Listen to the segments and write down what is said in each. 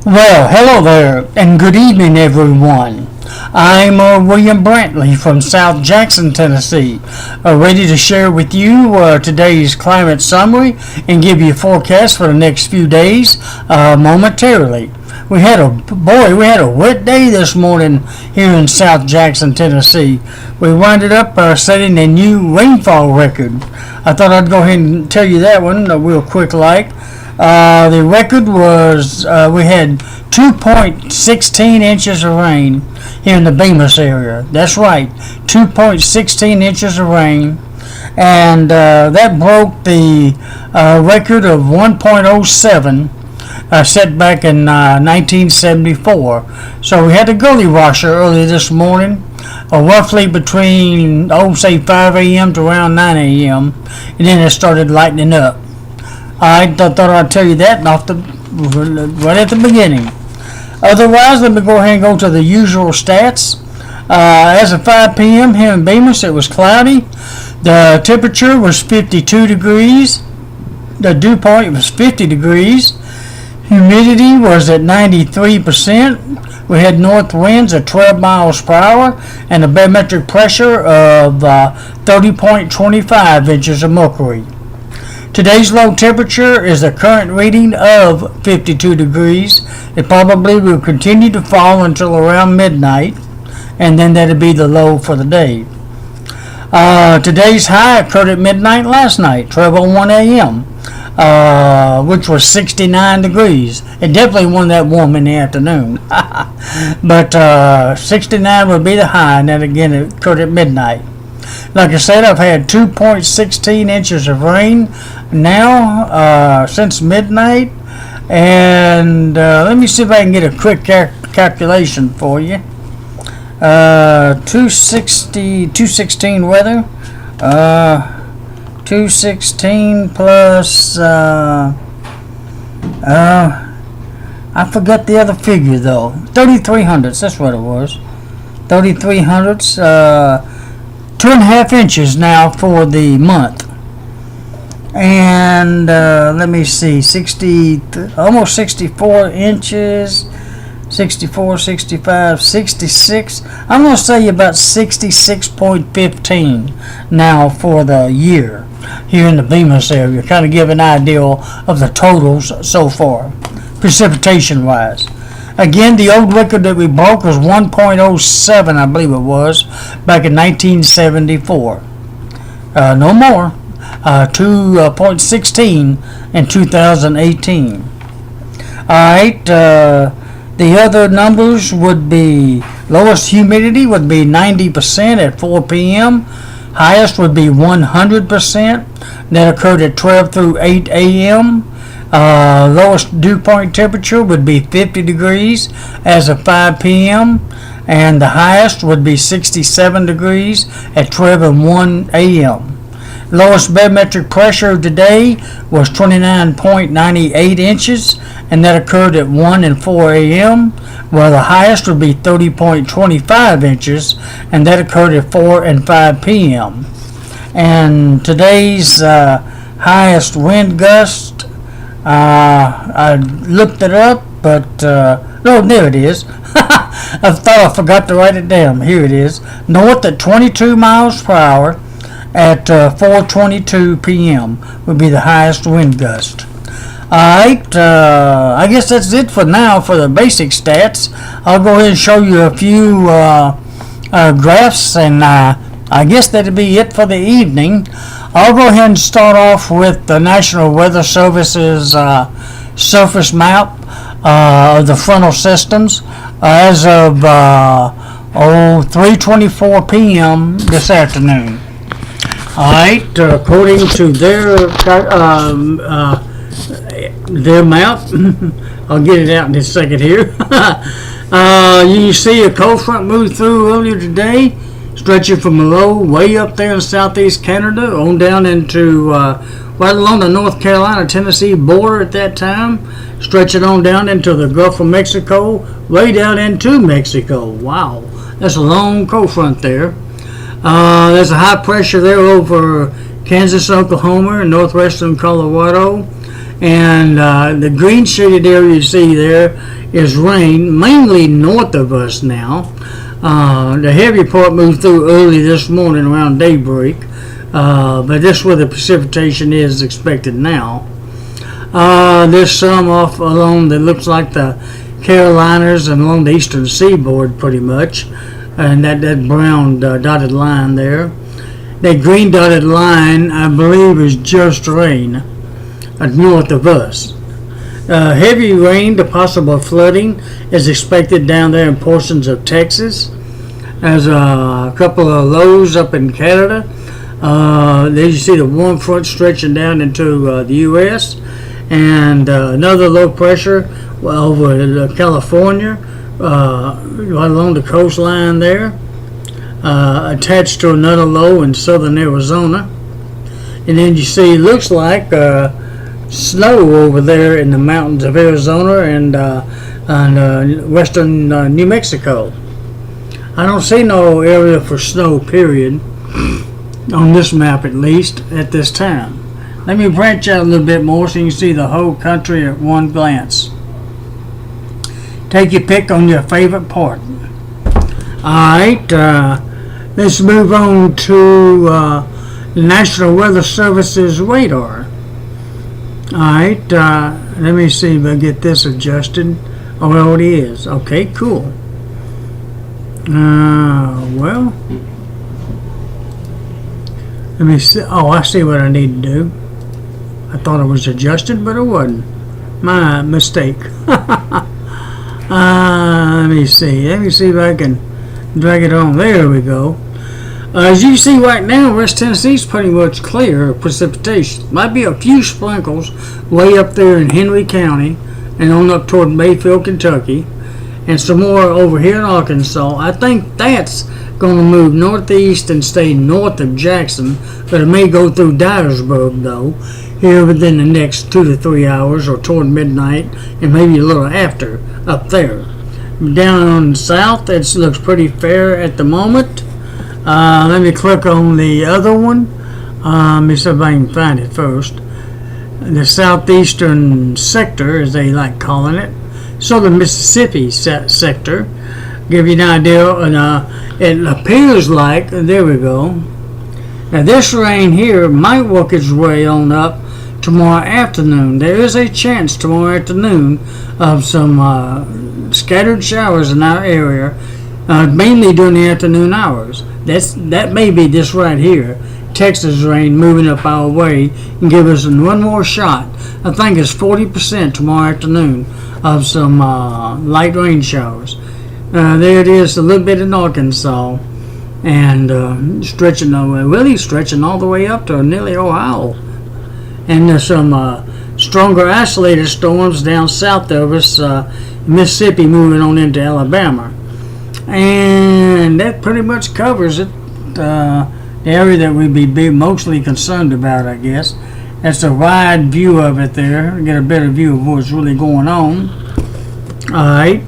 Well, hello there, and good evening, everyone. I'm William Brantley from South Jackson, Tennessee, ready to share with you today's climate summary and give you a forecast for the next few days momentarily. We had a wet day this morning here in South Jackson, Tennessee. We wound up setting a new rainfall record. I thought I'd go ahead and tell you that one real quick like. The record was we had 2.16 inches of rain here in the Bemis area. That's right, 2.16 inches of rain, and that broke the record of 1.07 set back in 1974. So we had a gully washer early this morning, roughly between say 5 a.m. to around 9 a.m. and then it started lightening up. I thought I'd tell you that right at the beginning. Otherwise, let me go ahead and go to the usual stats. As of 5 p.m. here in Bemis, it was cloudy. The temperature was 52 degrees. The dew point was 50 degrees. Humidity was at 93%. We had north winds at 12 miles per hour and a barometric pressure of 30.25 inches of mercury. Today's low temperature is a current reading of 52 degrees. It probably will continue to fall until around midnight, and then that'll be the low for the day. Today's high occurred at midnight last night, 12:01 a.m., which was 69 degrees. It definitely wasn't that warm in the afternoon. But 69 would be the high, and then again it occurred at midnight. Like I said, I've had 2.16 inches of rain now since midnight, and let me see if I can get a quick calculation for you. 216 weather, 216 plus I forgot the other figure though. 3300s, that's what it was. 3300s. 2.5 inches now for the month, and let me see, almost 64 inches, 64, 65, 66. I'm going to say about 66.15 now for the year here in the Bemis area. Kind of give an idea of the totals so far, precipitation wise. Again, the old record that we broke was 1.07, I believe it was, back in 1974. No more. 2.16 in 2018. Alright, the other numbers would be, lowest humidity would be 90% at 4 p.m. Highest would be 100%. That occurred at 12 through 8 a.m. Lowest dew point temperature would be 50 degrees as of 5 p.m. and the highest would be 67 degrees at 12 and 1 a.m. Lowest barometric pressure today was 29.98 inches, and that occurred at 1 and 4 a.m., while the highest would be 30.25 inches, and that occurred at 4 and 5 p.m. And today's highest wind gust, I looked it up, but no, there it is. I thought I forgot to write it down. Here it is. North at 22 miles per hour at 4:22 p.m. would be the highest wind gust. Alright, I guess that's it for now for the basic stats. I'll go ahead and show you a few graphs, and I guess that'll be it for the evening. I'll go ahead and start off with the National Weather Service's surface map of the frontal systems as of 3:24 p.m. this afternoon. Alright, according to their map, I'll get it out in a second here. You see a cold front moved through earlier today, stretching from a low way up there in southeast Canada on down into right along the North Carolina-Tennessee border at that time, stretching on down into the Gulf of Mexico, way down into Mexico. Wow, that's a long cold front there. There's a high pressure there over Kansas, Oklahoma, and northwestern Colorado. And the green shaded area you see there is rain, mainly north of us now. The heavy part moved through early this morning around daybreak, but this is where the precipitation is expected now. There's some off along that looks like the Carolinas and along the eastern seaboard pretty much, and that brown dotted line there. That green dotted line, I believe, is just rain north of us. Heavy rain to possible flooding is expected down there in portions of Texas. There's a couple of lows up in Canada. There you see the warm front stretching down into the U.S. and another low pressure over California, right along the coastline there, attached to another low in southern Arizona. And then you see, looks like snow over there in the mountains of Arizona and western New Mexico. I don't see no area for snow, period, on this map at least, at this time. Let me branch out a little bit more so you can see the whole country at one glance. Take your pick on your favorite part. Alright, let's move on to the National Weather Service's radar. Alright, let me see if I get this adjusted. Oh, it already is. Okay, cool. Well, let me see. Oh, I see what I need to do. I thought it was adjusted, but it wasn't. My mistake. Let me see. Let me see if I can drag it on. There we go. As you see right now, West Tennessee is pretty much clear of precipitation. Might be a few sprinkles way up there in Henry County and on up toward Mayfield, Kentucky, and some more over here in Arkansas. I think that's going to move northeast and stay north of Jackson, but it may go through Dyersburg though here within the next 2 to 3 hours or toward midnight and maybe a little after up there. Down on the south, it looks pretty fair at the moment. Let me click on the other one. Let me see if I can find it first. The southeastern sector, as they like calling it, southern Mississippi sector. Give you an idea. It appears like, there we go. Now this rain here might work its way on up tomorrow afternoon. There is a chance tomorrow afternoon of some scattered showers in our area, mainly during the afternoon hours. That may be this right here, Texas rain moving up our way and give us one more shot. I think it's 40% tomorrow afternoon of some light rain showers. There it is, a little bit in Arkansas, and stretching all the way up to nearly Ohio. And there's some stronger isolated storms down south of us, Mississippi moving on into Alabama. And that pretty much covers it, the area that we'd be mostly concerned about, I guess. That's a wide view of it there. Get a better view of what's really going on. Alright.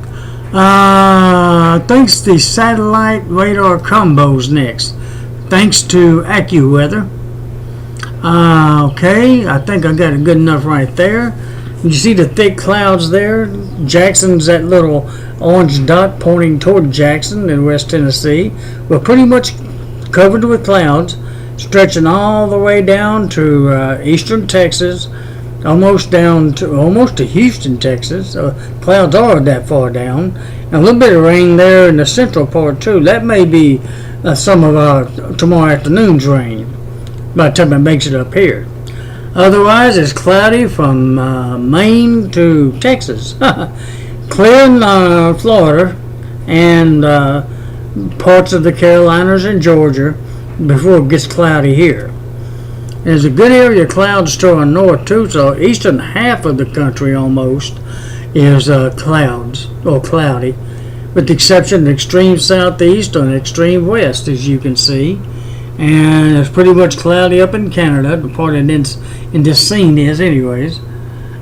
Thanks to the satellite radar combos next. Thanks to AccuWeather. Okay, I think I got it good enough right there. You see the thick clouds there? Jackson's that little orange dot pointing toward Jackson in West Tennessee. We're pretty much covered with clouds, stretching all the way down to eastern Texas, almost to Houston, Texas. Clouds are that far down. And a little bit of rain there in the central part too. That may be some of our tomorrow afternoon's rain by the time it makes it up here. Otherwise, it's cloudy from Maine to Texas. Clear in Florida and parts of the Carolinas and Georgia before it gets cloudy here. There's a good area of clouds to our north too, so eastern half of the country almost is clouds or cloudy, with the exception of the extreme southeast and extreme west, as you can see. And it's pretty much cloudy up in Canada, the part in this scene is anyways.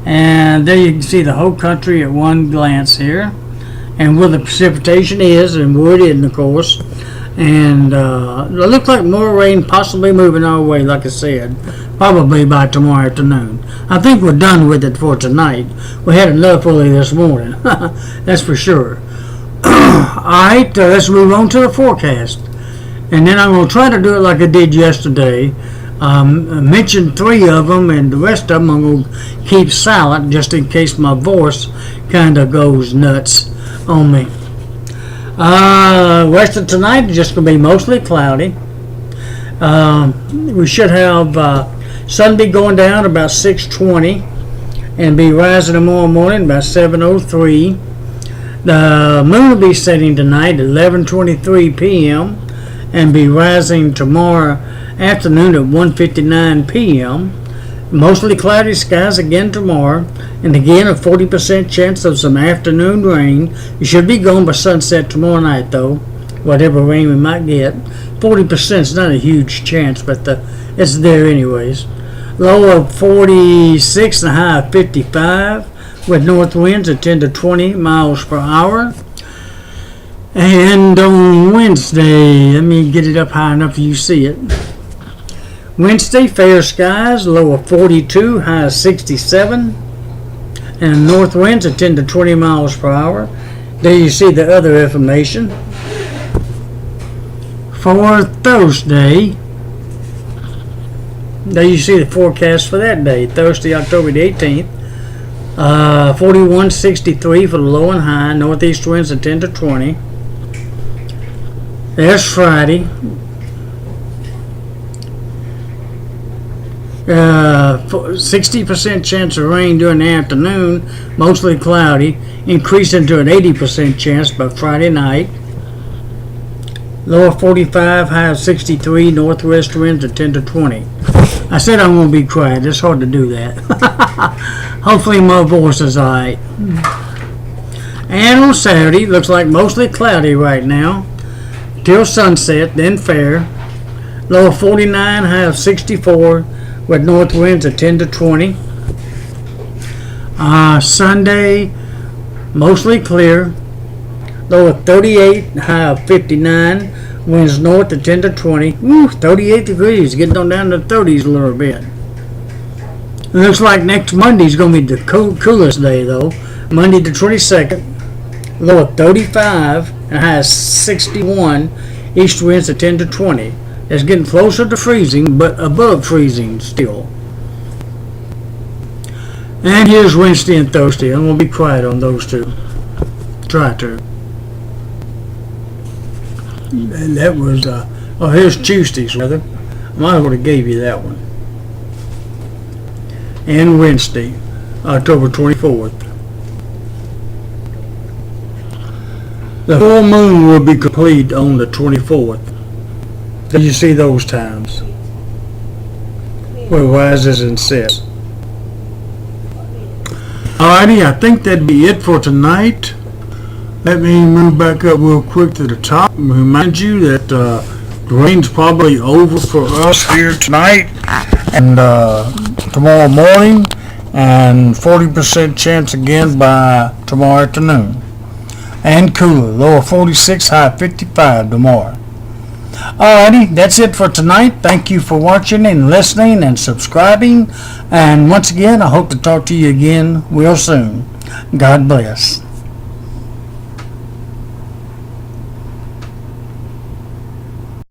And there you can see the whole country at one glance here, and where the precipitation is and where it isn't, of course. And it looks like more rain possibly moving our way, like I said. probably by tomorrow afternoon. I think we're done with it for tonight. We had enough early this morning. That's for sure. Alright, let's move on to the forecast. And then I'm going to try to do it like I did yesterday. I mentioned 3 of them, and the rest of them I'm going to keep silent just in case my voice kind of goes nuts on me. Rest of tonight is just going to be mostly cloudy. We should have sun be going down about 6:20 and be rising tomorrow morning about 7:03. The moon will be setting tonight at 11:23 p.m. and be rising tomorrow afternoon at 1:59 p.m. Mostly cloudy skies again tomorrow, and again a 40% chance of some afternoon rain. You should be gone by sunset tomorrow night, though, whatever rain we might get. 40% is not a huge chance, but it's there anyways. Low of 46 and a high of 55, with north winds at 10 to 20 miles per hour. And on Wednesday, let me get it up high enough you see it. Wednesday, fair skies, low of 42, high of 67, and north winds at 10 to 20 miles per hour. There you see the other information. For Thursday, there you see the forecast for that day, Thursday, October the 18th. 41.63 for the low and high, northeast winds at 10 to 20. There's Friday. 60% chance of rain during the afternoon, mostly cloudy, increasing to an 80% chance by Friday night. Low of 45, high of 63, northwest winds at 10 to 20. I said I'm going to be quiet. It's hard to do that. Hopefully my voice is alright. And on Saturday, looks like mostly cloudy right now, till sunset, then fair. Low of 49, high of 64, with north winds at 10 to 20. Sunday, mostly clear. Low of 38, high of 59, winds north at 10 to 20. Woo, 38 degrees, getting on down to the 30s a little bit. It looks like next Monday is going to be the coolest day, though. Monday the 22nd, low of 35 and high of 61, east winds at 10 to 20. It's getting closer to freezing, but above freezing still. And here's Wednesday and Thursday. I'm going to be quiet on those two. Try to. And that was, here's Tuesday's weather. I might have gave you that one. And Wednesday, October 24th. The full moon will be complete on the 24th. Did you see those times? Where it rises and sets. Alrighty, I think that'd be it for tonight. Let me move back up real quick to the top and remind you that the rain's probably over for us here tonight and tomorrow morning, and 40% chance again by tomorrow afternoon. And cooler, low of 46, high of 55 tomorrow. Alrighty, that's it for tonight. Thank you for watching and listening and subscribing. And once again, I hope to talk to you again real soon. God bless.